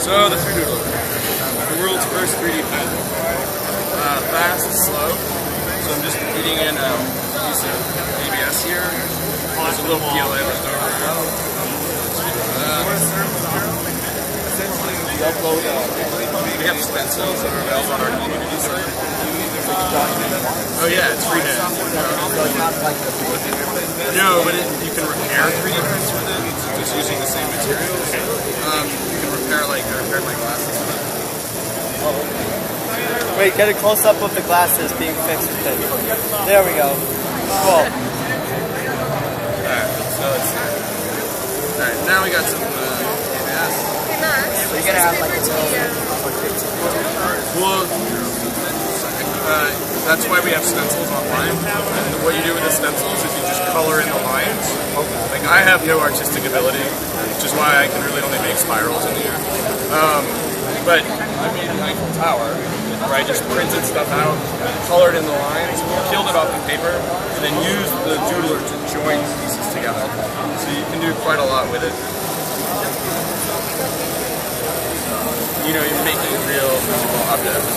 So the 3D doodler, the world's first 3D pen. Fast, slow. So I'm just feeding in a piece of ABS here. There's a little PLA left over. We have stencils that are available on our community site. Oh yeah, it's freehand. No, but you can repair 3D prints with it, just using the same materials. You can repair I repaired my glasses with it. Wait, get a close up of the glasses being fixed with it. There we go. Cool. Alright, so alright, now we got some ABS. So you're gonna have like a Well, that's why we have stencils online. And what you do with the stencils is you just color in the lines. Like I have no artistic ability, which is why I can really only make spirals in the air. But I made an Eiffel Tower where I just printed stuff out, colored in the lines, peeled it off the paper, and then used the doodler to join the pieces together. So you can do quite a lot with it. You know, you're making real physical objects.